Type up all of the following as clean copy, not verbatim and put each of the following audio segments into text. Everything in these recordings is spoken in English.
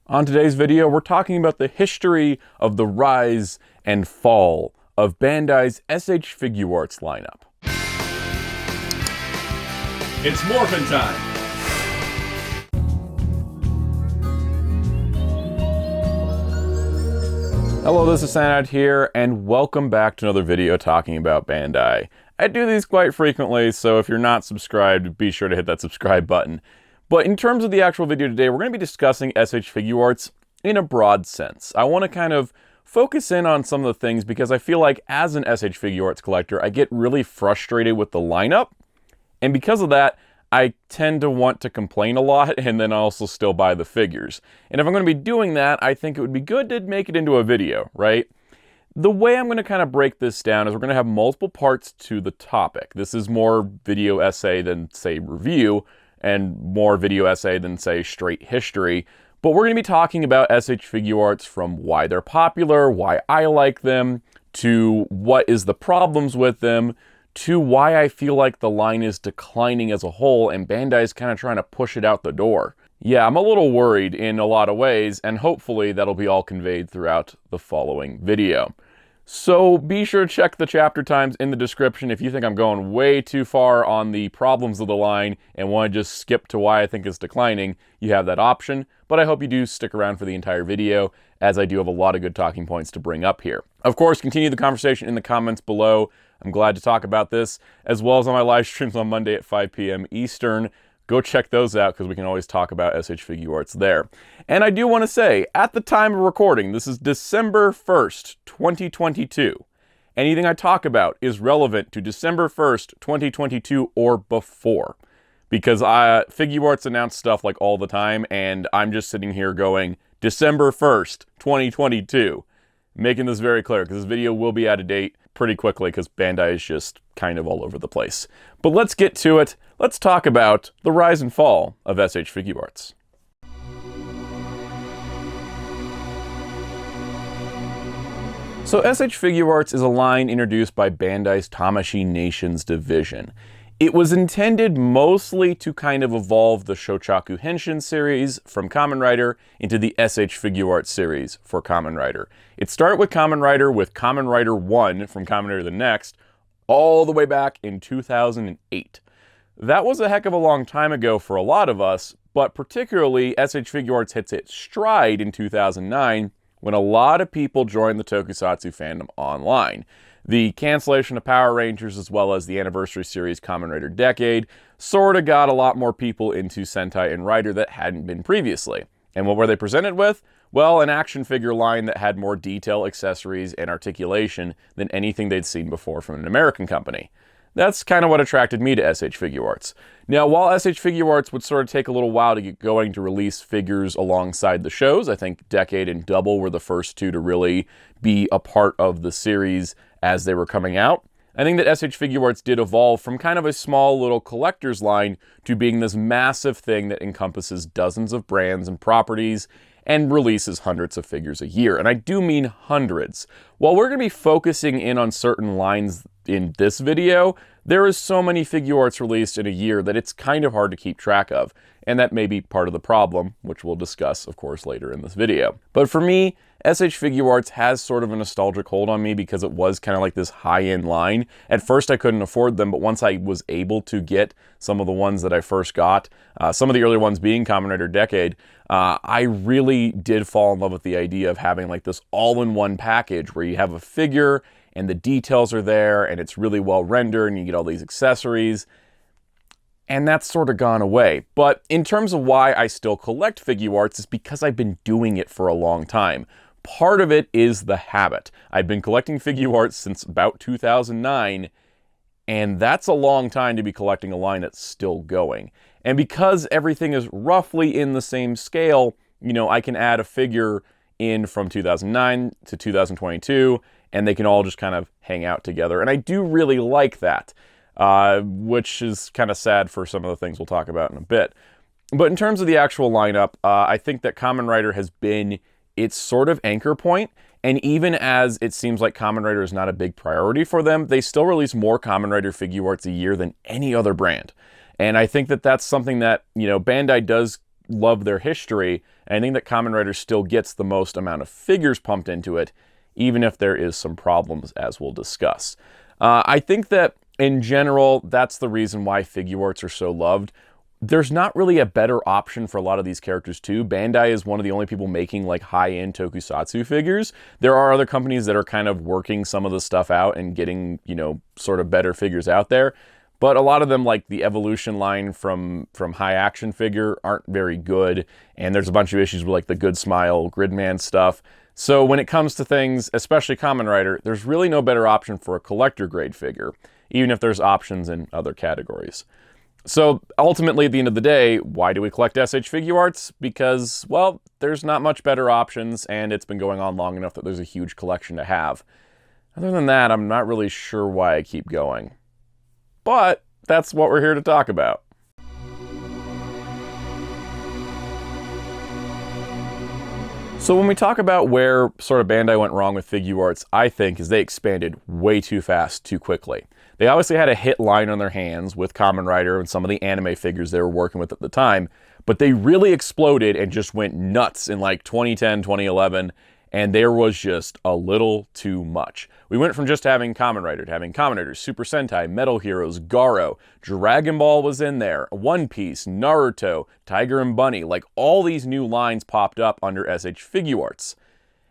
On today's video, we're talking about the history of the rise and fall of Bandai's SH Figuarts lineup. It's morphin' time! Hello, this is Soundout here, and welcome back to another video talking about Bandai. I do these quite frequently, so if you're not subscribed, be sure to hit that subscribe button. But in terms of the actual video today, we're going to be discussing SH Figuarts in a broad sense. I want to kind of focus in on some of the things because I feel like as an SH Figuarts collector, I get really frustrated with the lineup. And because of that, I tend to want to complain a lot and then also still buy the figures. And if I'm going to be doing that, I think it would be good to make it into a video, right? The way I'm going to kind of break this down is we're going to have multiple parts to the topic. This is more video essay than, say, review, and more video essay than, say, straight history. But we're going to be talking about SH Figuarts from why they're popular, why I like them, to what is the problems with them, to why I feel like the line is declining as a whole and Bandai's kind of trying to push it out the door. Yeah, I'm a little worried in a lot of ways, and hopefully that'll be all conveyed throughout the following video. So be sure to check the chapter times in the description if you think I'm going way too far on the problems of the line and want to just skip to why I think it's declining. You have that option, but I hope you do stick around for the entire video, as I do have a lot of good talking points to bring up here. Of course, continue the conversation in the comments below. I'm glad to talk about this, as well as on my live streams on Monday at 5 p.m. Eastern. Go check those out because we can always talk about SH Figuarts there. And I do want to say, at the time of recording, this is December 1st, 2022. Anything I talk about is relevant to December 1st, 2022 or before. Because Figuarts announce stuff like all the time, and I'm just sitting here going, December 1st, 2022. Making this very clear, because this video will be out of date pretty quickly, because Bandai is just kind of all over the place. But let's get to it. Let's talk about the rise and fall of SH Figuarts. So SH Figuarts is a line introduced by Bandai's Tamashii Nations division. It was intended mostly to kind of evolve the Shochaku Henshin series from Kamen Rider into the SH Figuarts series for Kamen Rider. It started with Kamen Rider 1 from Kamen Rider the Next, all the way back in 2008. That was a heck of a long time ago for a lot of us, but particularly SH Figuarts hits its stride in 2009 when a lot of people joined the Tokusatsu fandom online. The cancellation of Power Rangers as well as the anniversary series Kamen Rider Decade sort of got a lot more people into Sentai and Rider that hadn't been previously. And what were they presented with? Well, an action figure line that had more detail, accessories, and articulation than anything they'd seen before from an American company. That's kind of what attracted me to SH Figuarts. Now, while SH Figuarts would sort of take a little while to get going to release figures alongside the shows, I think Decade and Double were the first two to really be a part of the series as they were coming out. I think that SH Figuarts did evolve from kind of a small little collector's line to being this massive thing that encompasses dozens of brands and properties and releases hundreds of figures a year. And I do mean hundreds. While we're going to be focusing in on certain lines in this video, there is so many Figuarts released in a year that it's kind of hard to keep track of. And that may be part of the problem, which we'll discuss, of course, later in this video. But for me, SH Figuarts has sort of a nostalgic hold on me because it was kind of like this high-end line. At first, I couldn't afford them, but once I was able to get some of the ones that I first got, some of the earlier ones being Kamen Rider Decade, I really did fall in love with the idea of having like this all-in-one package where you have a figure and the details are there and it's really well rendered and you get all these accessories. And that's sort of gone away. But in terms of why I still collect Figuarts is because I've been doing it for a long time. Part of it is the habit. I've been collecting Figuarts since about 2009, and that's a long time to be collecting a line that's still going. And because everything is roughly in the same scale, you know, I can add a figure in from 2009 to 2022, and they can all just kind of hang out together. And I do really like that. Which is kind of sad for some of the things we'll talk about in a bit. But in terms of the actual lineup, I think that Kamen Rider has been its sort of anchor point, and even as it seems like Kamen Rider is not a big priority for them, they still release more Kamen Rider Figuarts a year than any other brand. And I think that that's something that, you know, Bandai does love their history, and I think that Kamen Rider still gets the most amount of figures pumped into it, even if there is some problems, as we'll discuss. I think that, in general, that's the reason why Figuarts are so loved. There's not really a better option for a lot of these characters, too. Bandai is one of the only people making, like, high-end Tokusatsu figures. There are other companies that are kind of working some of the stuff out and getting, you know, sort of better figures out there. But a lot of them, like the Evolution line from High Action Figure, aren't very good. And there's a bunch of issues with, like, the Good Smile Gridman stuff. So when it comes to things, especially Kamen Rider, there's really no better option for a collector-grade figure, even if there's options in other categories. So ultimately, at the end of the day, why do we collect SH Figuarts? Because, well, there's not much better options, and it's been going on long enough that there's a huge collection to have. Other than that, I'm not really sure why I keep going. But that's what we're here to talk about. So when we talk about where sort of Bandai went wrong with Figuarts, I think is they expanded way too fast, too quickly. They obviously had a hit line on their hands with Kamen Rider and some of the anime figures they were working with at the time, but they really exploded and just went nuts in like 2010, 2011, and there was just a little too much. We went from just having Kamen Rider to having Kamen Rider, Super Sentai, Metal Heroes, Garo, Dragon Ball was in there, One Piece, Naruto, Tiger and Bunny, like all these new lines popped up under SH Figuarts.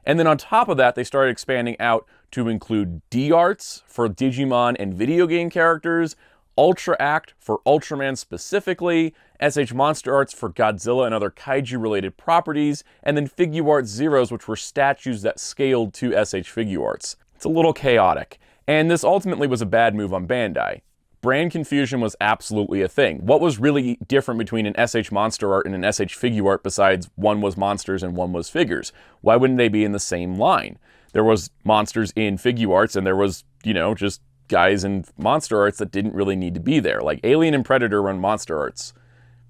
And then on top of that, they started expanding out to include D-Arts for Digimon and video game characters, Ultra Act for Ultraman specifically, SH Monster Arts for Godzilla and other kaiju-related properties, and then Figuarts Zeros, which were statues that scaled to SH Figuarts. It's a little chaotic, and this ultimately was a bad move on Bandai. Brand confusion was absolutely a thing. What was really different between an SH Monster Art and an SH Figuart besides one was monsters and one was figures? Why wouldn't they be in the same line? There was monsters in Figuarts, and there was, you know, just guys in Monster Arts that didn't really need to be there. Like Alien and Predator run Monster Arts.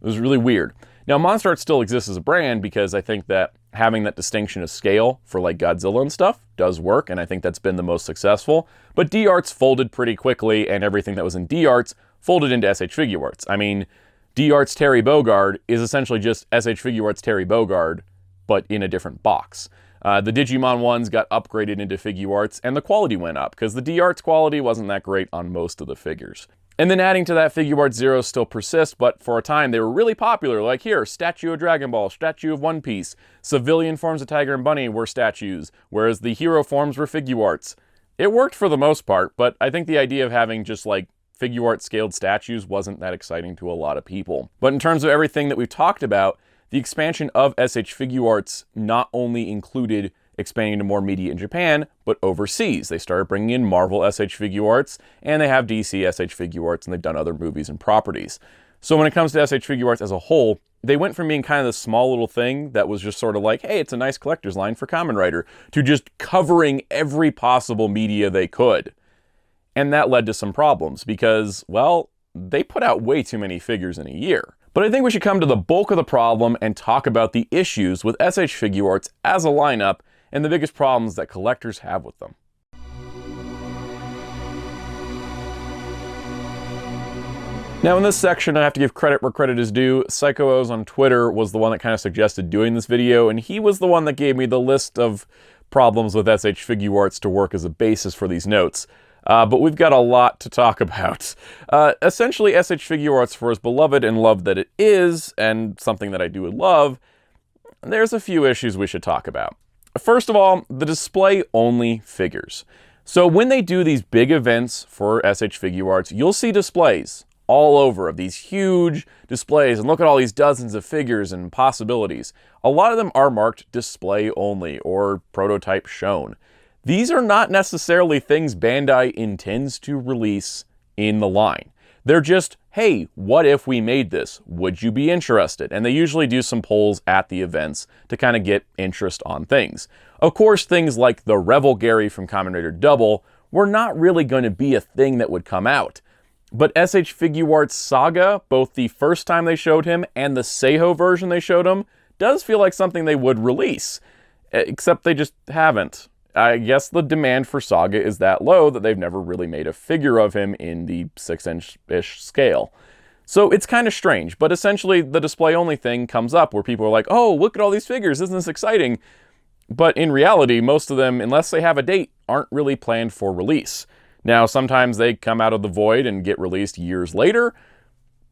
It was really weird. Now, Monster Arts still exists as a brand because I think that having that distinction of scale for like Godzilla and stuff does work, and I think that's been the most successful. But D-Arts folded pretty quickly, and everything that was in D-Arts folded into SH Figuarts. I mean, D-Arts Terry Bogard is essentially just SH Figuarts Terry Bogard, but in a different box. The Digimon ones got upgraded into Figuarts, and the quality went up, because the D-Arts quality wasn't that great on most of the figures. And then adding to that, Figuarts Zeros still persist, but for a time they were really popular, like here, statue of Dragon Ball, statue of One Piece, civilian forms of Tiger and Bunny were statues, whereas the hero forms were Figuarts. It worked for the most part, but I think the idea of having just like Figuart scaled statues wasn't that exciting to a lot of people. But in terms of everything that we've talked about, the expansion of SH Figuarts not only included expanding to more media in Japan, but overseas. They started bringing in Marvel SH Figuarts, and they have DC SH Figuarts, and they've done other movies and properties. So when it comes to SH Figuarts as a whole, they went from being kind of this small little thing that was just sort of like, hey, it's a nice collector's line for Kamen Rider, to just covering every possible media they could. And that led to some problems because, well, they put out way too many figures in a year. But I think we should come to the bulk of the problem and talk about the issues with SH Figuarts as a lineup and the biggest problems that collectors have with them. Now in this section, I have to give credit where credit is due. PsychoOs on Twitter was the one that kind of suggested doing this video, and he was the one that gave me the list of problems with SH Figuarts to work as a basis for these notes. But we've got a lot to talk about. Essentially, SH Figuarts, for as beloved and loved that it is, and something that I do love, there's a few issues we should talk about. First of all, the display-only figures. So when they do these big events for SH Figuarts, you'll see displays all over of these huge displays, and look at all these dozens of figures and possibilities. A lot of them are marked display only or prototype shown. These are not necessarily things Bandai intends to release in the line. They're just, hey, what if we made this? Would you be interested? And they usually do some polls at the events to kind of get interest on things. Of course, things like the Revel Gary from Kamen Rider Double were not really going to be a thing that would come out. But SH Figuarts Saga, both the first time they showed him and the Seiho version they showed him, does feel like something they would release. Except they just haven't. I guess the demand for Saga is that low that they've never really made a figure of him in the 6-inch-ish scale. So it's kind of strange, but essentially the display only thing comes up where people are like, oh, look at all these figures, isn't this exciting? But in reality, most of them, unless they have a date, aren't really planned for release. Now, sometimes they come out of the void and get released years later,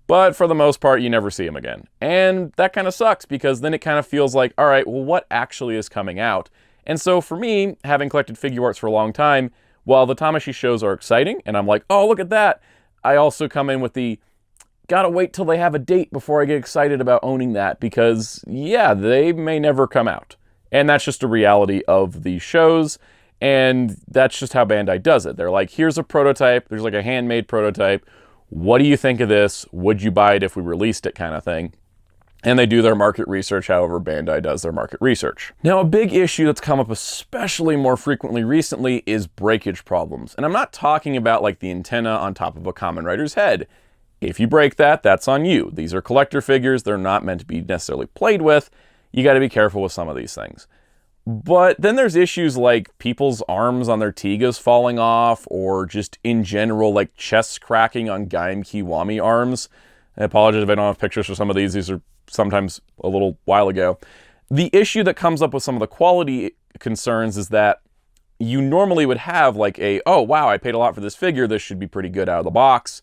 but for the most part, you never see them again. And that kind of sucks because then it kind of feels like, all right, well, what actually is coming out? And so for me, having collected Figuarts for a long time, while the Tamashii shows are exciting, and I'm like, oh, look at that, I also come in with the, gotta wait till they have a date before I get excited about owning that because, yeah, they may never come out. And that's just a reality of these shows, and that's just how Bandai does it. They're like, here's a prototype, there's like a handmade prototype, what do you think of this? Would you buy it if we released it kind of thing? And they do their market research however Bandai does their market research. Now, a big issue that's come up especially more frequently recently is breakage problems. And I'm not talking about like the antenna on top of a Kamen Rider's head. If you break that, that's on you. These are collector figures, they're not meant to be necessarily played with. You got to be careful with some of these things. But then there's issues like people's arms on their Tigas falling off, or just in general, like chests cracking on Gaim Kiwami arms. I apologize if I don't have pictures for some of these. These are sometimes a little while ago. The issue that comes up with some of the quality concerns is that you normally would have like a, oh wow, I paid a lot for this figure, this should be pretty good out of the box.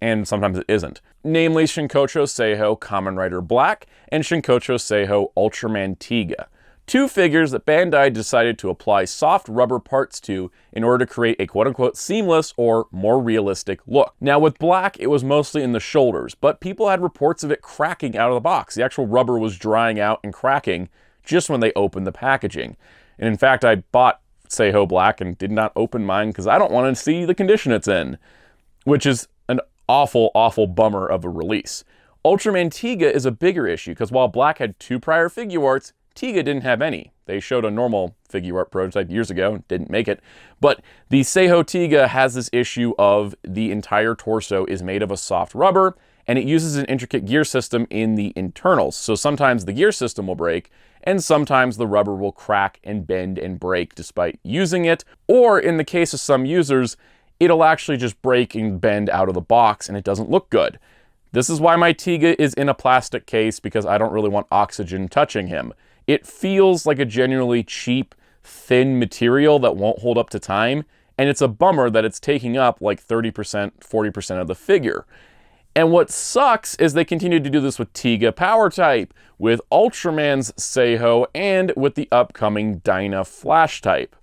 And sometimes it isn't. Namely Shinkocho Seiho Kamen Rider Black and Shinkocho Seiho Ultraman Tiga. Two figures that Bandai decided to apply soft rubber parts to in order to create a quote-unquote seamless or more realistic look. Now with Black, it was mostly in the shoulders, but people had reports of it cracking out of the box. The actual rubber was drying out and cracking just when they opened the packaging. And in fact, I bought Seiho Black and did not open mine because I don't want to see the condition it's in, which is an awful, awful bummer of a release. Ultraman Tiga is a bigger issue because while Black had 2 prior Figuarts, Tiga didn't have any. They showed a normal Figuart prototype years ago, didn't make it. But the Seiho Tiga has this issue of the entire torso is made of a soft rubber, and it uses an intricate gear system in the internals. So sometimes the gear system will break, and sometimes the rubber will crack and bend and break despite using it. Or in the case of some users, it'll actually just break and bend out of the box and it doesn't look good. This is why my Tiga is in a plastic case because I don't really want oxygen touching him. It feels like a genuinely cheap, thin material that won't hold up to time, and it's a bummer that it's taking up like 30%, 40% of the figure. And what sucks is they continue to do this with Tiga Power Type, with Ultraman's Seiho, and with the upcoming Dyna Flash Type.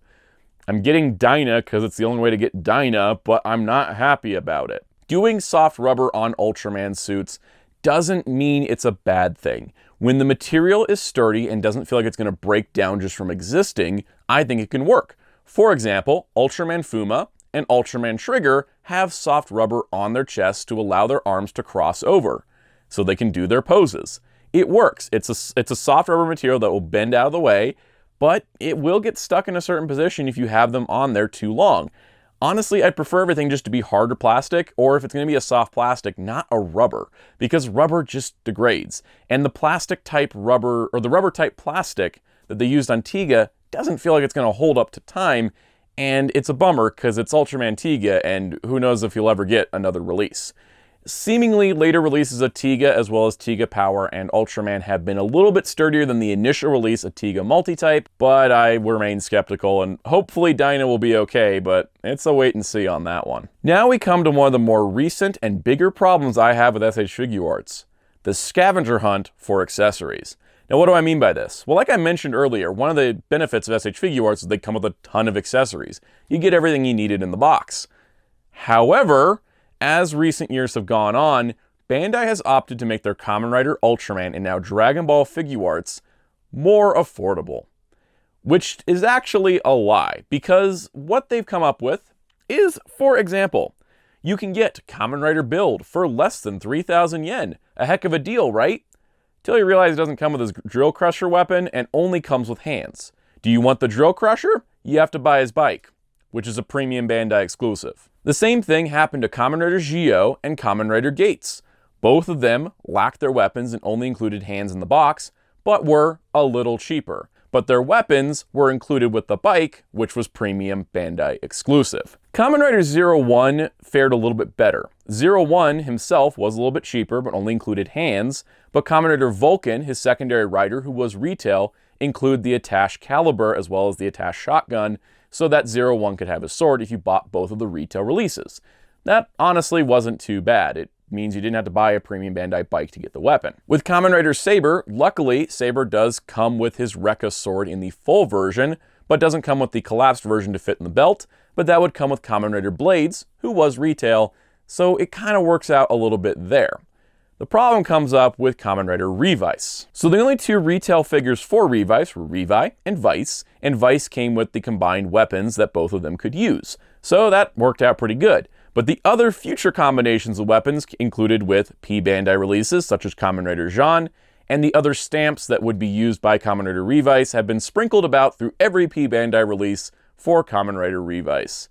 I'm getting Dyna because it's the only way to get Dyna, but I'm not happy about it. Doing soft rubber on Ultraman suits doesn't mean it's a bad thing. When the material is sturdy and doesn't feel like it's going to break down just from existing, I think it can work. For example, Ultraman Fuma and Ultraman Trigger have soft rubber on their chests to allow their arms to cross over, so they can do their poses. It works. It's a soft rubber material that will bend out of the way, but it will get stuck in a certain position if you have them on there too long. Honestly, I'd prefer everything just to be harder plastic, or if it's going to be a soft plastic, not a rubber, because rubber just degrades. And the plastic type rubber, or the rubber type plastic that they used on Tiga doesn't feel like it's going to hold up to time, and it's a bummer because it's Ultraman Tiga, and who knows if you'll ever get another release. Seemingly later releases of Tiga, as well as Tiga Power and Ultraman, have been a little bit sturdier than the initial release of Tiga Multitype, but I remain skeptical, and hopefully Dyna will be okay, but it's a wait and see on that one. Now we come to one of the more recent and bigger problems I have with SH Figuarts: the scavenger hunt for accessories. Now what do I mean by this? Well, like I mentioned earlier, one of the benefits of SH Figuarts is they come with a ton of accessories. You get everything you needed in the box. However, as recent years have gone on, Bandai has opted to make their Kamen Rider Ultraman and now Dragon Ball Figuarts more affordable. Which is actually a lie, because what they've come up with is, for example, you can get Kamen Rider Build for less than 3,000 yen. A heck of a deal, right? Till you realize it doesn't come with his drill crusher weapon and only comes with hands. Do you want the drill crusher? You have to buy his bike, which is a premium Bandai exclusive. The same thing happened to Kamen Rider Gio and Kamen Rider Gates. Both of them lacked their weapons and only included hands in the box, but were a little cheaper. But their weapons were included with the bike, which was premium Bandai exclusive. Kamen Rider 01 fared a little bit better. 01 himself was a little bit cheaper, but only included hands, but Kamen Rider Vulcan, his secondary rider, who was retail, included the attached caliber as well as the attached shotgun, so that 01 could have his sword if you bought both of the retail releases. That honestly wasn't too bad. It means you didn't have to buy a premium Bandai bike to get the weapon. With Kamen Rider Saber, luckily, Saber does come with his Rekka sword in the full version, but doesn't come with the collapsed version to fit in the belt, but that would come with Kamen Rider Blades, who was retail, so it kind of works out a little bit there. The problem comes up with Kamen Rider Revice. So the only two retail figures for Revice were Revi and Vice came with the combined weapons that both of them could use. So that worked out pretty good. But the other future combinations of weapons included with P Bandai releases, such as Kamen Rider Jean, and the other stamps that would be used by Kamen Rider Revice have been sprinkled about through every P Bandai release for Kamen Rider Revice.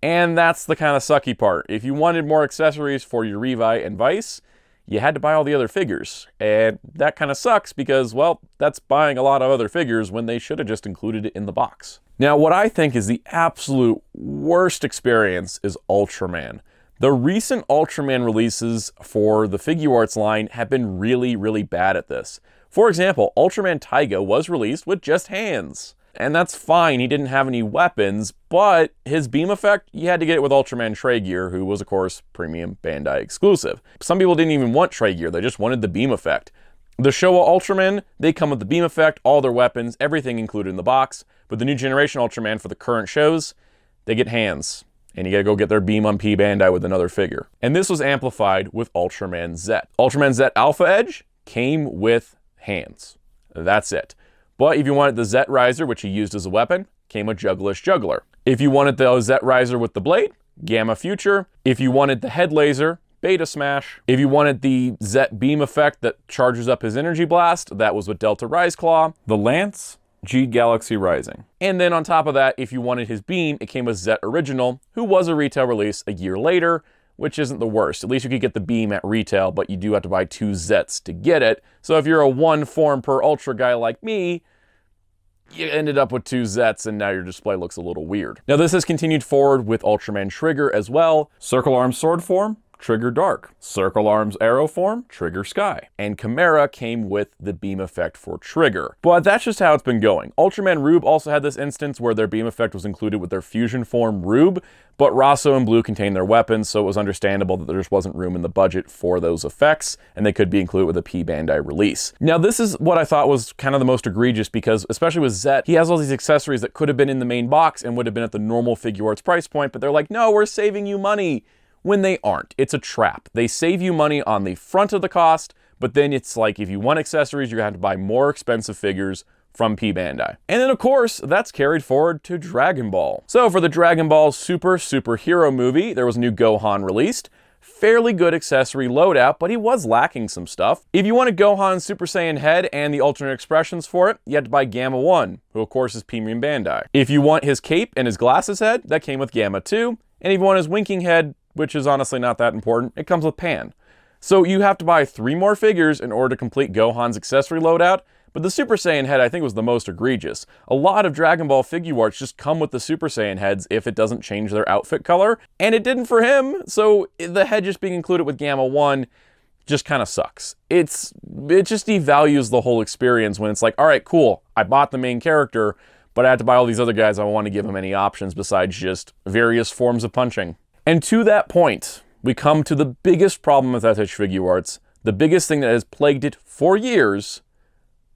And that's the kind of sucky part. If you wanted more accessories for your Revi and Vice, you had to buy all the other figures. And that kind of sucks because, well, that's buying a lot of other figures when they should have just included it in the box. Now, what I think is the absolute worst experience is Ultraman. The recent Ultraman releases for the Figuarts line have been really, really bad at this. For example, Ultraman Taiga was released with just hands. And that's fine, he didn't have any weapons, but his beam effect, you had to get it with Ultraman Tray Gear, who was, of course, premium Bandai exclusive. Some people didn't even want Tray Gear, they just wanted the beam effect. The Showa Ultraman, they come with the beam effect, all their weapons, everything included in the box, but the new generation Ultraman for the current shows, they get hands. And you gotta go get their beam on P Bandai with another figure. And this was amplified with Ultraman Z. Ultraman Z Alpha Edge came with hands. That's it. But if you wanted the Z Riser, which he used as a weapon, came with Juggler's Juggler. If you wanted the Z Riser with the blade, Gamma Future. If you wanted the head laser, Beta Smash. If you wanted the Z beam effect that charges up his energy blast, that was with Delta Rise Claw. The Lance, G Galaxy Rising. And then on top of that, if you wanted his beam, it came with Z Original, who was a retail release a year later, which isn't the worst. At least you could get the beam at retail, but you do have to buy 2 Zets to get it. So if you're a 1 form per Ultra guy like me, you ended up with 2 Zets and now your display looks a little weird. Now this has continued forward with Ultraman Trigger as well. Circle Arm Sword form, Trigger Dark. Circle Arms Arrow form, Trigger Sky. And Chimera came with the beam effect for Trigger. But that's just how it's been going. Ultraman Rube also had this instance where their beam effect was included with their fusion form Rube, but Rosso and Blue contained their weapons, so it was understandable that there just wasn't room in the budget for those effects, and they could be included with a P Bandai release. Now this is what I thought was kind of the most egregious because, especially with Zet, he has all these accessories that could have been in the main box and would have been at the normal Figuarts price point, but they're like, no, we're saving you money. When they aren't. It's a trap. They save you money on the front of the cost, but then it's like if you want accessories, you're gonna have to buy more expensive figures from P Bandai. And then of course, that's carried forward to Dragon Ball. So for the Dragon Ball Superhero movie, there was a new Gohan released. Fairly good accessory loadout, but he was lacking some stuff. If you wanted Gohan's Super Saiyan head and the alternate expressions for it, you had to buy Gamma 1, who of course is premium Bandai. If you want his cape and his glasses head, that came with Gamma 2. And if you want his winking head, which is honestly not that important, it comes with Pan. So you have to buy 3 more figures in order to complete Gohan's accessory loadout, but the Super Saiyan head I think was the most egregious. A lot of Dragon Ball Figuarts just come with the Super Saiyan heads if it doesn't change their outfit color, and it didn't for him, so the head just being included with Gamma 1 just kind of sucks. It just devalues the whole experience when it's like, all right, cool, I bought the main character, but I had to buy all these other guys. I want to give them any options besides just various forms of punching. And to that point, we come to the biggest problem with SH Figuarts, the biggest thing that has plagued it for years,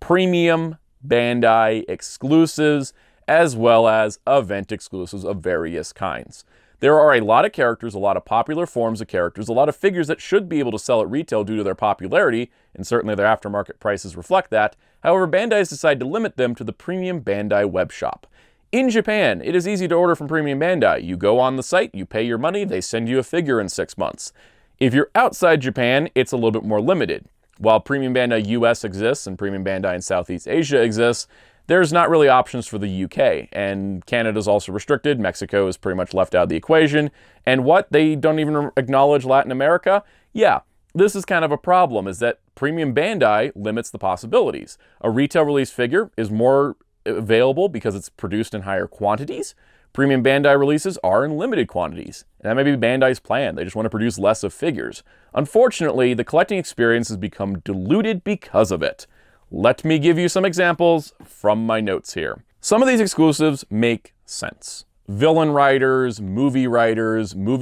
premium Bandai exclusives, as well as event exclusives of various kinds. There are a lot of characters, a lot of popular forms of characters, a lot of figures that should be able to sell at retail due to their popularity, and certainly their aftermarket prices reflect that. However, Bandai has decided to limit them to the premium Bandai web shop. In Japan, it is easy to order from Premium Bandai. You go on the site, you pay your money, they send you a figure in 6 months. If you're outside Japan, it's a little bit more limited. While Premium Bandai US exists and Premium Bandai in Southeast Asia exists, there's not really options for the UK, and Canada's also restricted. Mexico is pretty much left out of the equation. And what? They don't even acknowledge Latin America? Yeah, this is kind of a problem, is that Premium Bandai limits the possibilities. A retail release figure is more available because it's produced in higher quantities. Premium Bandai releases are in limited quantities, and that may be Bandai's plan. They just want to produce less of figures. Unfortunately, the collecting experience has become diluted because of it. Let me give you some examples from my notes here. Some of these exclusives make sense. Villain writers, movie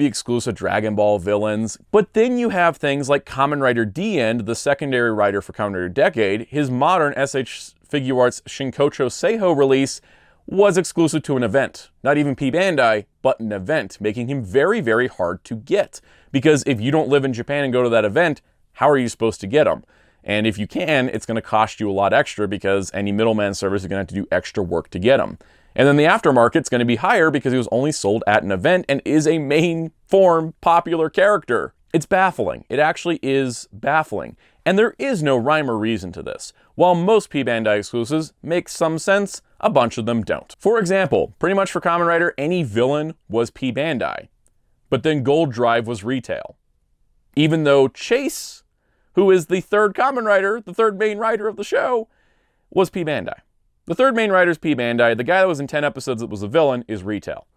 exclusive Dragon Ball villains. But then you have things like Kamen Rider D-End, the secondary writer for Kamen Rider Decade. His modern SH Figuarts Shinkocho Seiho release was exclusive to an event. Not even P Bandai, but an event, making him very, very hard to get. Because if you don't live in Japan and go to that event, how are you supposed to get them? And if you can, it's going to cost you a lot extra because any middleman service is going to have to do extra work to get them. And then the aftermarket's going to be higher because he was only sold at an event and is a main form popular character. It's baffling. It actually is baffling. And there is no rhyme or reason to this. While most P Bandai exclusives make some sense, a bunch of them don't. For example, pretty much for Kamen Rider, any villain was P Bandai. But then Gold Drive was retail. Even though Chase, who is the third Kamen Rider, the third main writer of the show, was P Bandai. The third main writer is P Bandai. The guy that was in 10 episodes that was a villain is retail.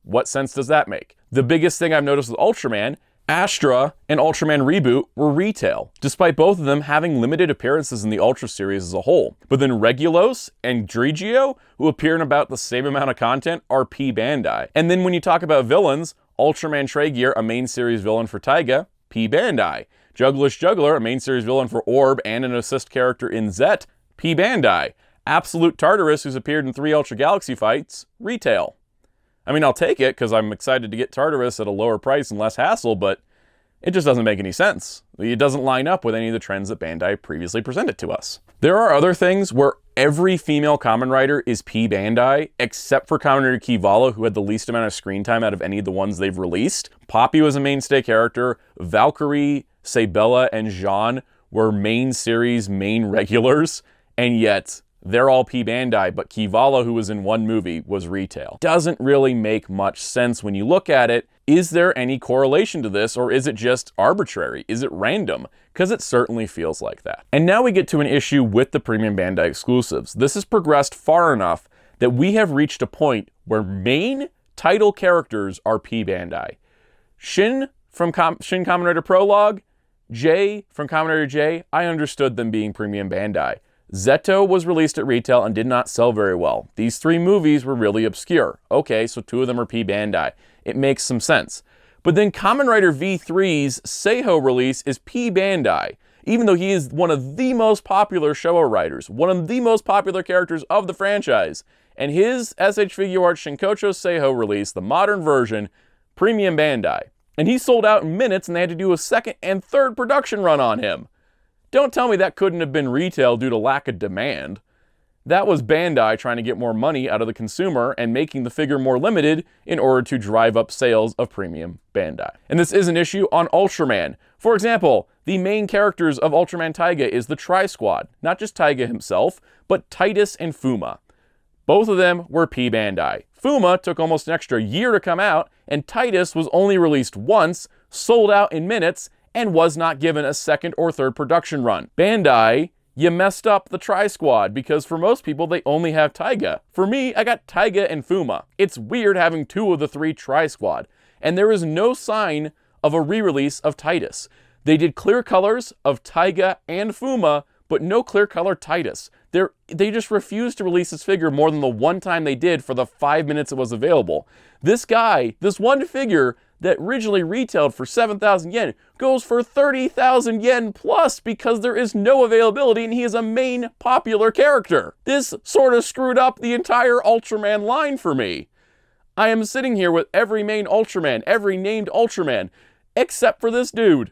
What sense does that make? The biggest thing I've noticed with Ultraman, Astra and Ultraman Reboot were retail, despite both of them having limited appearances in the Ultra series as a whole. But then Regulos and Drigio, who appear in about the same amount of content, are P Bandai. And then when you talk about villains, Ultraman Tregear, a main series villain for Taiga, P Bandai. Juggler's Juggler, a main series villain for Orb and an assist character in Zet, P Bandai. Absolute Tartarus, who's appeared in 3 Ultra Galaxy fights, retail. I mean, I'll take it because I'm excited to get Tartarus at a lower price and less hassle, but it just doesn't make any sense. It doesn't line up with any of the trends that Bandai previously presented to us. There are other things where every female Kamen Rider is P Bandai, except for Kamen Rider Kivala, who had the least amount of screen time out of any of the ones they've released. Poppy was a mainstay character. Valkyrie, Sabella, and Jean were main series, main regulars, and yet they're all P Bandai, but Kivala, who was in one movie, was retail. Doesn't really make much sense when you look at it. Is there any correlation to this, or is it just arbitrary? Is it random? Because it certainly feels like that. And now we get to an issue with the Premium Bandai exclusives. This has progressed far enough that we have reached a point where main title characters are P Bandai. Shin from Shin Kamen Rider Prologue, Jay from Kamen Rider J, I understood them being Premium Bandai. Zeto was released at retail and did not sell very well. These 3 movies were really obscure. Okay, so 2 of them are P Bandai. It makes some sense. But then Kamen Rider V3's Seiho release is P Bandai, even though he is one of the most popular Showa writers, one of the most popular characters of the franchise. And his SH Figuarts Shinkocho Seiho release, the modern version, Premium Bandai. And he sold out in minutes and they had to do a second and third production run on him. Don't tell me that couldn't have been retail due to lack of demand. That was Bandai trying to get more money out of the consumer and making the figure more limited in order to drive up sales of Premium Bandai. And this is an issue on Ultraman. For example, the main characters of Ultraman Taiga is the Tri-Squad. Not just Taiga himself, but Titus and Fuma. Both of them were P Bandai. Fuma took almost an extra year to come out, and Titus was only released once, sold out in minutes, and was not given a second or third production run. Bandai, you messed up the Tri-Squad because for most people, they only have Taiga. For me, I got Taiga and Fuma. It's weird having 2 of the 3 Tri-Squad. And there is no sign of a re-release of Titus. They did clear colors of Taiga and Fuma, but no clear color Titus. They just refused to release this figure more than the one time they did for the 5 minutes it was available. This guy, this one figure that originally retailed for 7,000 yen goes for 30,000 yen plus because there is no availability and he is a main popular character. This sort of screwed up the entire Ultraman line for me. I am sitting here with every main Ultraman, every named Ultraman, except for this dude.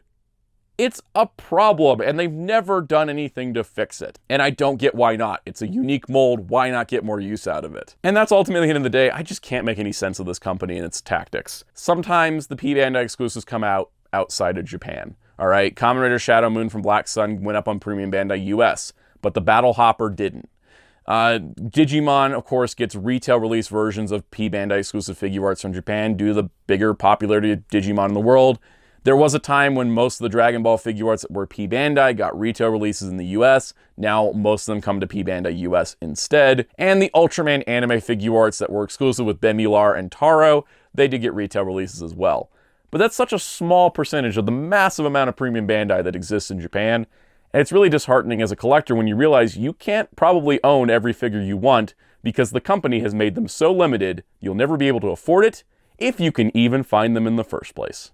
It's a problem, and they've never done anything to fix it. And I don't get why not. It's a unique mold. Why not get more use out of it? And that's ultimately the end of the day. I just can't make any sense of this company and its tactics. Sometimes the P Bandai exclusives come out outside of Japan. All right, Kamen Rider Shadow Moon from Black Sun went up on Premium Bandai US, but the Battle Hopper didn't. Digimon, of course, gets retail release versions of P Bandai exclusive Figuarts from Japan due to the bigger popularity of Digimon in the world. There was a time when most of the Dragon Ball Figuarts that were P Bandai got retail releases in the US. Now most of them come to P Bandai US instead. And the Ultraman anime Figuarts that were exclusive with Bemular and Taro, they did get retail releases as well. But that's such a small percentage of the massive amount of premium Bandai that exists in Japan. And it's really disheartening as a collector when you realize you can't probably own every figure you want because the company has made them so limited, you'll never be able to afford it, if you can even find them in the first place.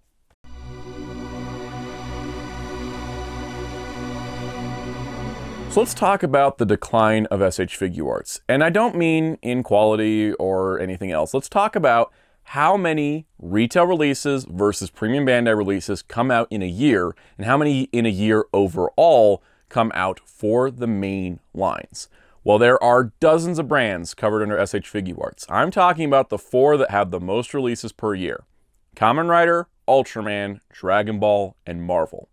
So let's talk about the decline of SH Figuarts. And I don't mean in quality or anything else. Let's talk about how many retail releases versus premium Bandai releases come out in a year, and how many in a year overall come out for the main lines. Well, there are dozens of brands covered under SH Figuarts. I'm talking about the 4 that have the most releases per year: Kamen Rider, Ultraman, Dragon Ball, and Marvel.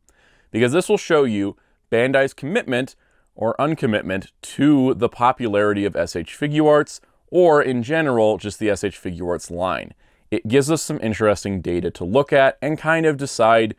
Because this will show you Bandai's commitment or uncommitment to the popularity of SH Figuarts, or in general, just the SH Figuarts line. It gives us some interesting data to look at and kind of decide,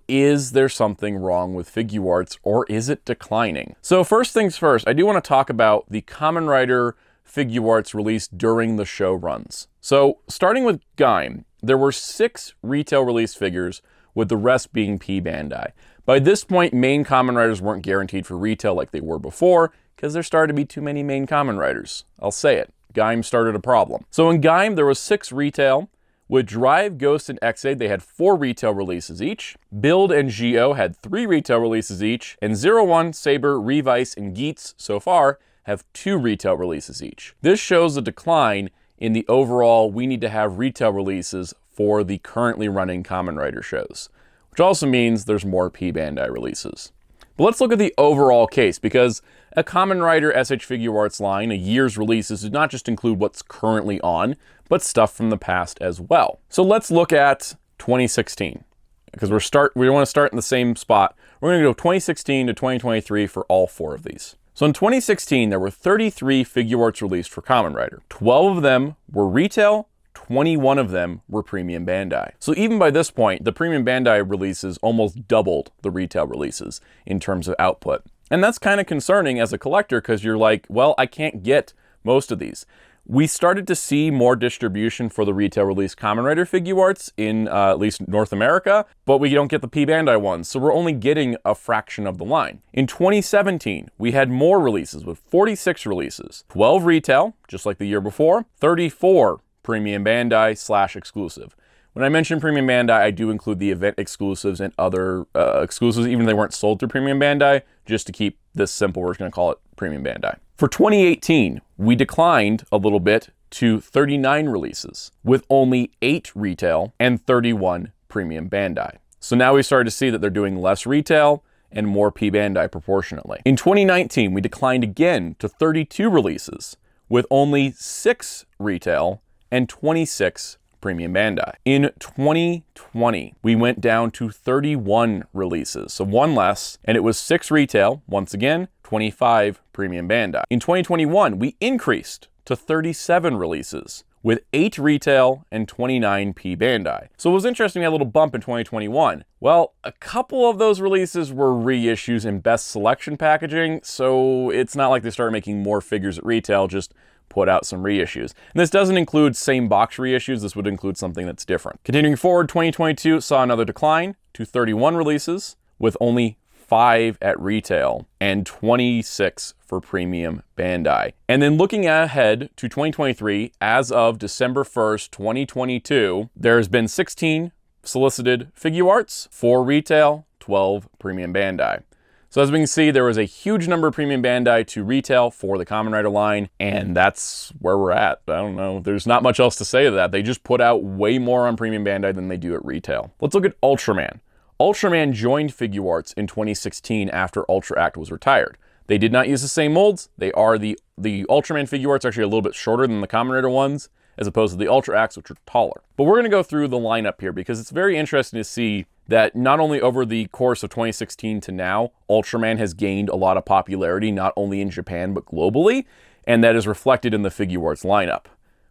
is there something wrong with Figuarts or is it declining? So first things first, I do want to talk about the Kamen Rider Figuarts released during the show runs. So starting with Gaim, there were 6 retail release figures, with the rest being P Bandai. By this point, main Kamen Riders weren't guaranteed for retail like they were before, because there started to be too many main Kamen Riders. I'll say it. Gaim started a problem. So in Gaim, there was 6 retail. With Drive, Ghost, and Ex-Aid, they had 4 retail releases each. Build and Geo had 3 retail releases each. And 01, Saber, Revice, and Geats, so far, have 2 retail releases each. This shows a decline in the overall we need to have retail releases for the currently running Kamen Rider shows, which also means there's more P Bandai releases. But let's look at the overall case, because a Kamen Rider SH Figuarts line, a year's releases, does not just include what's currently on, but stuff from the past as well. So let's look at 2016, because we want to start in the same spot. We're going to go 2016 to 2023 for all 4 of these. So in 2016, there were 33 Figuarts released for Kamen Rider. 12 of them were retail, 21 of them were premium Bandai. So even by this point, the premium Bandai releases almost doubled the retail releases in terms of output. And that's kind of concerning as a collector, because you're like, well, I can't get most of these. We started to see more distribution for the retail release Kamen Rider Figuarts in at least North America, but we don't get the P Bandai ones, so we're only getting a fraction of the line. In 2017, we had more releases with 46 releases. 12 retail, just like the year before, 34 premium Bandai / exclusive. When I mention premium Bandai, I do include the event exclusives and other exclusives, even if they weren't sold through premium Bandai, just to keep this simple, we're just going to call it premium Bandai. For 2018, we declined a little bit to 39 releases, with only 8 retail and 31 premium Bandai. So now we started to see that they're doing less retail and more P Bandai proportionately. In 2019, we declined again to 32 releases, with only 6 retail and 26 premium Bandai. In 2020, we went down to 31 releases, so 1 less, and it was 6 retail, once again, 25 premium Bandai. In 2021, we increased to 37 releases, with 8 retail and 29 P Bandai. So it was interesting, we had a little bump in 2021. Well, a couple of those releases were reissues in best selection packaging, so it's not like they started making more figures at retail, just put out some reissues. And this doesn't include same box reissues, this would include something that's different. Continuing forward, 2022 saw another decline to 31 releases, with only 5 at retail and 26 for premium Bandai. And then looking ahead to 2023, as of December 1st, 2022, there's been 16 solicited Figuarts, 4 retail, 12 premium Bandai. So as we can see, there was a huge number of premium Bandai to retail for the Kamen Rider line, and that's where we're at. I don't know, there's not much else to say to that. They just put out way more on premium Bandai than they do at retail. Let's look at Ultraman. Ultraman joined Figuarts in 2016 after Ultra Act was retired. They did not use the same molds. They are the Ultraman Figuarts actually a little bit shorter than the Kamen Rider ones, as opposed to the Ultra Acts, which are taller. But we're going to go through the lineup here because it's very interesting to see that not only over the course of 2016 to now, Ultraman has gained a lot of popularity, not only in Japan, but globally, and that is reflected in the Figuarts lineup,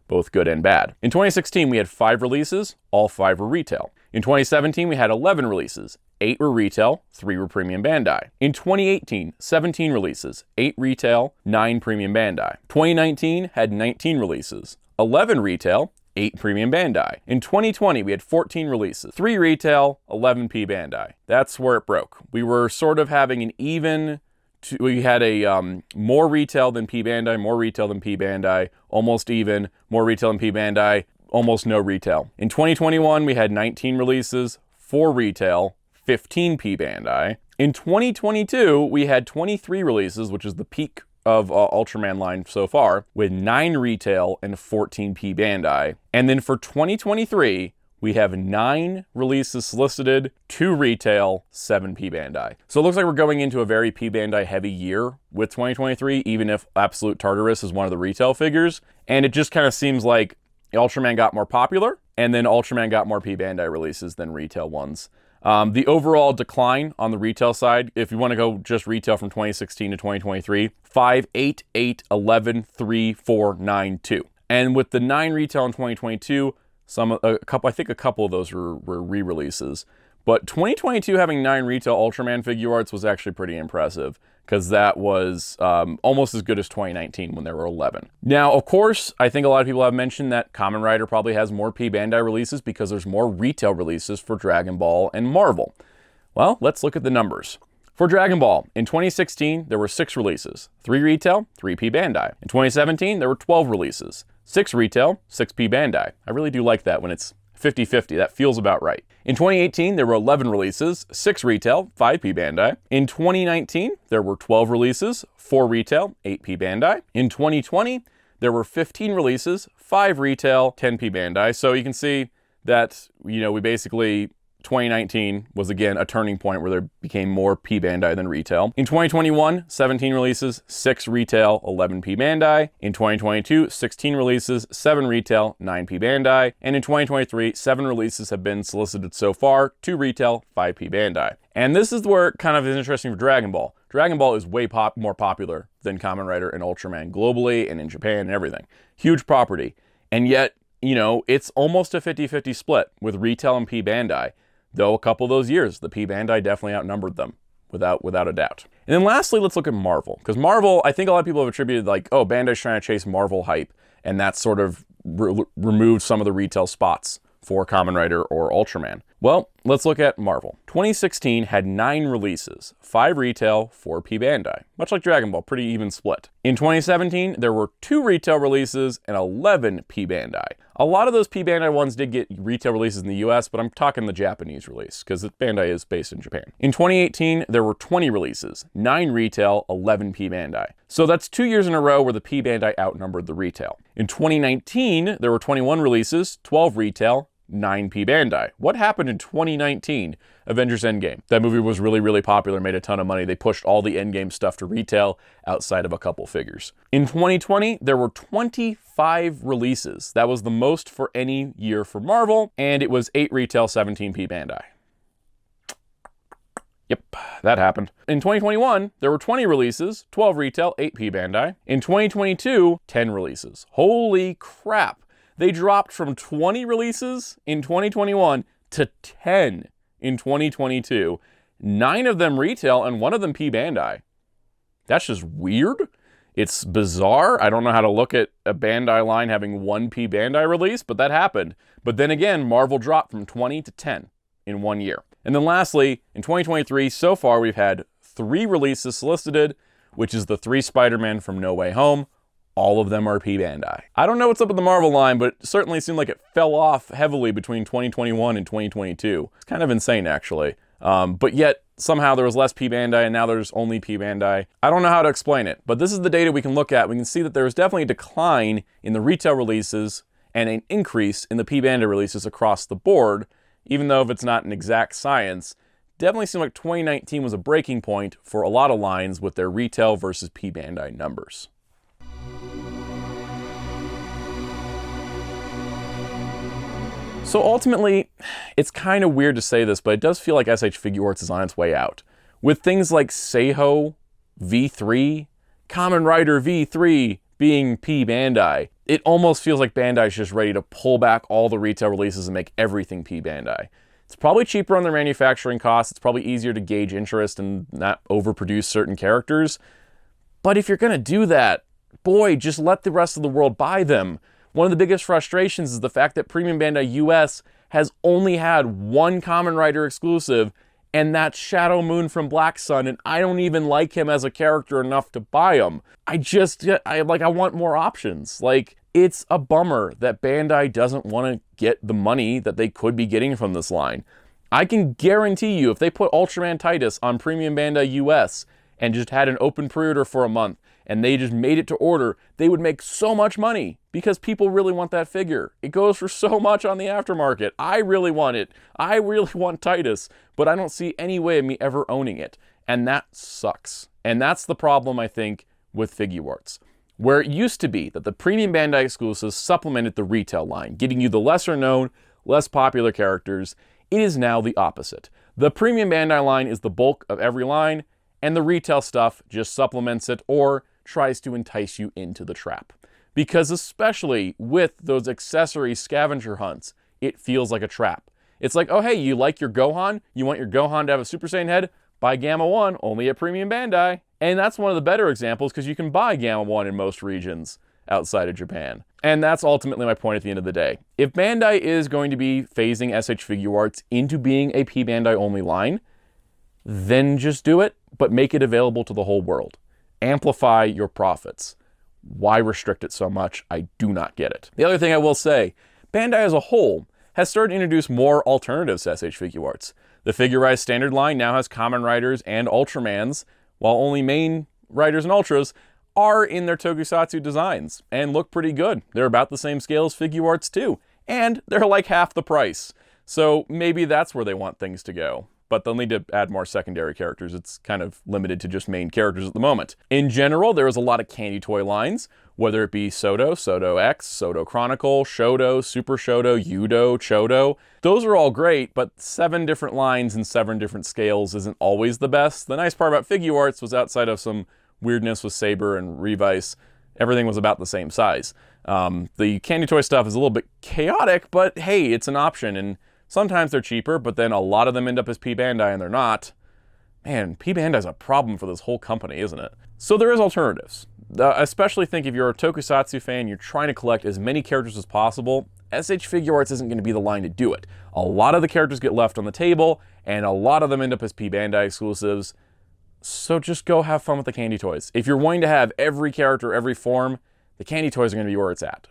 both good and bad. In 2016, we had 5 releases, all 5 were retail. In 2017, we had 11 releases. 8 were retail, 3 were premium Bandai. In 2018, 17 releases, 8 retail, 9 premium Bandai. 2019 had 19 releases, 11 retail, 8 premium Bandai. In 2020, we had 14 releases, 3 retail, 11 P Bandai. That's where it broke. We were sort of having an even, we had a more retail than P Bandai, more retail than P Bandai, almost even, more retail than P Bandai, almost no retail. In 2021, we had 19 releases, 4 retail, 15 P Bandai. In 2022, we had 23 releases, which is the peak of Ultraman line so far, with 9 retail and 14 P Bandai. And then for 2023, we have 9 releases solicited, 2 retail, 7 P Bandai. So it looks like we're going into a very P Bandai heavy year with 2023, even if Absolute Tartarus is one of the retail figures. And it just kind of seems like Ultraman got more popular, and then Ultraman got more P Bandai releases than retail ones. The overall decline on the retail side, if you want to go just retail from 2016 to 2023, 5, 8, 8, 11, 3, 4, 9, 2. And with the 9 retail in 2022, I think a couple of those were re-releases. But 2022 having 9 retail Ultraman Figuarts was actually pretty impressive, because that was almost as good as 2019 when there were 11. Now, of course, I think a lot of people have mentioned that Kamen Rider probably has more P Bandai releases because there's more retail releases for Dragon Ball and Marvel. Well, let's look at the numbers. For Dragon Ball, in 2016, there were 6 releases, 3 retail, 3 P Bandai. In 2017, there were 12 releases, 6 retail, 6 P Bandai. I really do like that when it's 50-50, that feels about right. In 2018, there were 11 releases, 6 retail, 5 P Bandai. In 2019, there were 12 releases, 4 retail, 8 P Bandai. In 2020, there were 15 releases, 5 retail, 10 P Bandai. So you can see that, we basically, 2019 was again a turning point where there became more P Bandai than retail. In 2021, 17 releases, 6 retail, 11 P Bandai. In 2022, 16 releases, 7 retail, 9 P Bandai. And in 2023, 7 releases have been solicited so far, 2 retail, 5 P Bandai. And this is where it kind of is interesting for Dragon Ball. Dragon Ball is way more popular than Kamen Rider and Ultraman globally and in Japan and everything. Huge property. And yet, it's almost a 50-50 split with retail and P Bandai. Though a couple of those years, the P Bandai definitely outnumbered them, without a doubt. And then lastly, let's look at Marvel. Because Marvel, I think a lot of people have attributed Bandai's trying to chase Marvel hype, and that sort of removed some of the retail spots for Kamen Rider or Ultraman. Well, let's look at Marvel. 2016 had 9 releases, 5 retail, 4 P Bandai. Much like Dragon Ball, pretty even split. In 2017, there were 2 retail releases and 11 P Bandai. A lot of those P Bandai ones did get retail releases in the US, but I'm talking the Japanese release, because Bandai is based in Japan. In 2018, there were 20 releases, 9 retail, 11 P Bandai. So that's 2 years in a row where the P Bandai outnumbered the retail. In 2019, there were 21 releases, 12 retail, 9 P Bandai. What happened in 2019? Avengers Endgame. That movie was really, really popular, made a ton of money. They pushed all the Endgame stuff to retail outside of a couple figures. In 2020, there were 25 releases. That was the most for any year for Marvel, and it was 8 retail, 17 P Bandai. Yep, that happened. In 2021, there were 20 releases, 12 retail, 8 P Bandai. In 2022, 10 releases. Holy crap. They dropped from 20 releases in 2021 to 10 in 2022. 9 of them retail and 1 of them P Bandai. That's just weird. It's bizarre. I don't know how to look at a Bandai line having 1 P Bandai release, but that happened. But then again, Marvel dropped from 20 to 10 in 1 year. And then lastly, in 2023, so far we've had 3 releases solicited, which is the 3 Spider-Man from No Way Home. All of them are P Bandai. I don't know what's up with the Marvel line, but it certainly seemed like it fell off heavily between 2021 and 2022. It's kind of insane, actually. But yet, somehow there was less P Bandai, and now there's only P Bandai. I don't know how to explain it, but this is the data we can look at. We can see that there was definitely a decline in the retail releases and an increase in the P Bandai releases across the board, even though if it's not an exact science. Definitely seemed like 2019 was a breaking point for a lot of lines with their retail versus P Bandai numbers. So ultimately, it's kind of weird to say this, but it does feel like SH Figuarts is on its way out. With things like Seiho V3, Kamen Rider V3 being P Bandai, it almost feels like Bandai is just ready to pull back all the retail releases and make everything P Bandai. It's probably cheaper on their manufacturing costs. It's probably easier to gauge interest and not overproduce certain characters. But if you're going to do that, boy, just let the rest of the world buy them. One of the biggest frustrations is the fact that Premium Bandai US has only had one Kamen Rider exclusive, and that's Shadow Moon from Black Sun, and I don't even like him as a character enough to buy him. I want more options. Like, it's a bummer that Bandai doesn't want to get the money that they could be getting from this line. I can guarantee you, if they put Ultraman Titus on Premium Bandai US and just had an open pre-order for a month, and they just made it to order, they would make so much money because people really want that figure. It goes for so much on the aftermarket. I really want it. I really want Titus, but I don't see any way of me ever owning it. And that sucks. And that's the problem, I think, with Figuarts. Where it used to be that the Premium Bandai exclusives supplemented the retail line, getting you the lesser known, less popular characters, it is now the opposite. The Premium Bandai line is the bulk of every line, and the retail stuff just supplements it or tries to entice you into the trap. Because especially with those accessory scavenger hunts, it feels like a trap. It's like, oh hey, you like your Gohan? You want your Gohan to have a Super Saiyan head? Buy Gamma 1, only at Premium Bandai. And that's one of the better examples because you can buy Gamma 1 in most regions outside of Japan. And that's ultimately my point at the end of the day. If Bandai is going to be phasing SH Figuarts into being a P Bandai only line, then just do it, but make it available to the whole world. Amplify your profits. Why restrict it so much? I do not get it. The other thing I will say, Bandai as a whole has started to introduce more alternatives to SH Figuarts. The Figurized Standard line now has Kamen Riders and Ultramans, while only main Riders and Ultras are in their Tokusatsu designs and look pretty good. They're about the same scale as Figuarts too, and they're like half the price. So maybe that's where they want things to go. But they'll need to add more secondary characters. It's kind of limited to just main characters at the moment. In general, there is a lot of candy toy lines, whether it be Soto, Soto X, Soto Chronicle, Shoto, Super Shoto, Yudo, Chodo. Those are all great, but 7 different lines and 7 different scales isn't always the best. The nice part about Figuarts was outside of some weirdness with Saber and Revice, everything was about the same size. The candy toy stuff is a little bit chaotic, but hey, it's an option, and sometimes they're cheaper, but then a lot of them end up as P Bandai and they're not. Man, P Bandai's a problem for this whole company, isn't it? So there is alternatives. Especially think if you're a Tokusatsu fan, you're trying to collect as many characters as possible, SH Figuarts isn't going to be the line to do it. A lot of the characters get left on the table, and a lot of them end up as P Bandai exclusives. So just go have fun with the candy toys. If you're wanting to have every character, every form, the candy toys are going to be where it's at.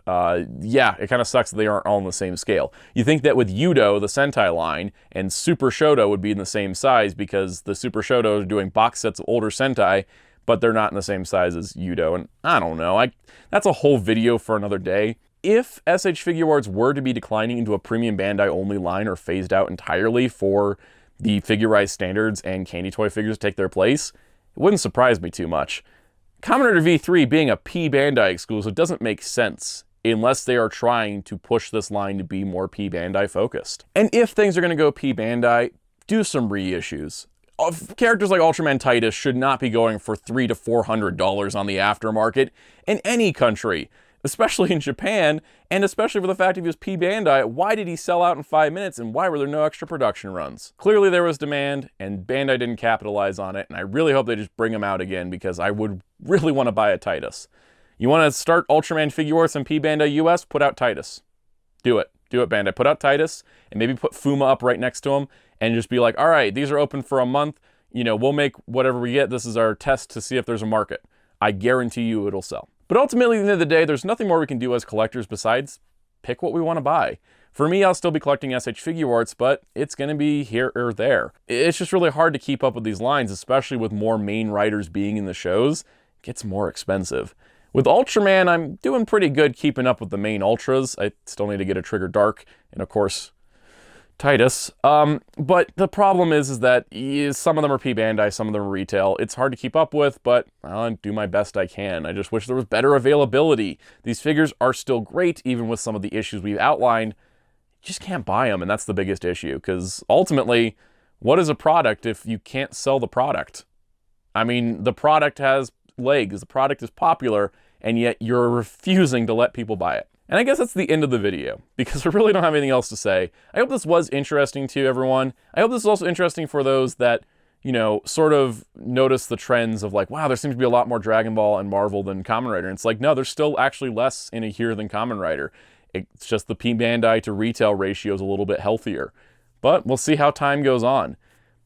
Yeah, it kind of sucks that they aren't all on the same scale. You think that with Yudo, the Sentai line, and Super Shoto would be in the same size because the Super Shoto are doing box sets of older Sentai, but they're not in the same size as Yudo. And I don't know, that's a whole video for another day. If SH Figuarts were to be declining into a Premium Bandai only line or phased out entirely for the Figurized Standards and candy toy figures to take their place, it wouldn't surprise me too much. Kamen Rider V3 being a P Bandai exclusive doesn't make sense unless they are trying to push this line to be more P Bandai focused. And if things are going to go P Bandai, do some reissues. Characters like Ultraman Titus should not be going for $300 to $400 on the aftermarket in any country, especially in Japan, and especially for the fact if he was P Bandai, why did he sell out in 5 minutes and why were there no extra production runs? Clearly there was demand and Bandai didn't capitalize on it, and I really hope they just bring him out again because I would really want to buy a Titus. You want to start Ultraman Figuarts and P Bandai US? Put out Titus. Do it. Do it, Bandai. Put out Titus and maybe put Fuma up right next to him and just be like, all right, these are open for a month. You know, we'll make whatever we get. This is our test to see if there's a market. I guarantee you it'll sell. But ultimately, at the end of the day, there's nothing more we can do as collectors besides pick what we want to buy. For me, I'll still be collecting SH Figuarts, but it's going to be here or there. It's just really hard to keep up with these lines, especially with more main writers being in the shows. It gets more expensive. With Ultraman, I'm doing pretty good keeping up with the main Ultras. I still need to get a Trigger Dark, and of course, Titus. But the problem is that some of them are P Bandai, some of them are retail. It's hard to keep up with, but I'll do my best I can. I just wish there was better availability. These figures are still great, even with some of the issues we've outlined. You just can't buy them, and that's the biggest issue, because ultimately, what is a product if you can't sell the product? I mean, the product has legs, the product is popular, and yet you're refusing to let people buy it. And I guess that's the end of the video, because I really don't have anything else to say. I hope this was interesting to everyone. I hope this is also interesting for those that, you know, sort of notice the trends of like, wow, there seems to be a lot more Dragon Ball and Marvel than Kamen Rider. And it's like, no, there's still actually less in a here than Kamen Rider. It's just the Bandai to retail ratio is a little bit healthier. But we'll see how time goes on.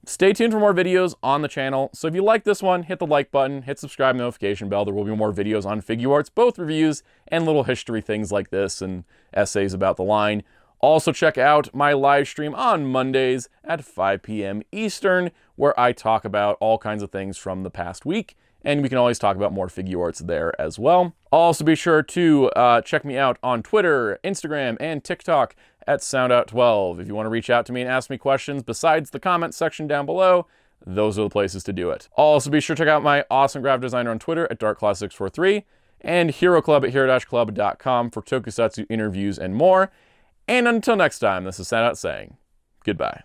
Stay tuned for more videos on the channel. So if you like this one, hit the like button, hit subscribe, notification bell. There will be more videos on Figuarts, both reviews and little history things like this and essays about the line. Also check out my live stream on Mondays at 5 p.m. Eastern, where I talk about all kinds of things from the past week, and we can always talk about more Figuarts there as well. Also be sure to check me out on Twitter, Instagram, and TikTok at Soundout12. If you want to reach out to me and ask me questions besides the comment section down below, those are the places to do it. Also be sure to check out my awesome graphic designer on Twitter at DarkClass643 and Hero Club at hero-club.com for Tokusatsu interviews and more. And until next time, this is Soundout saying goodbye.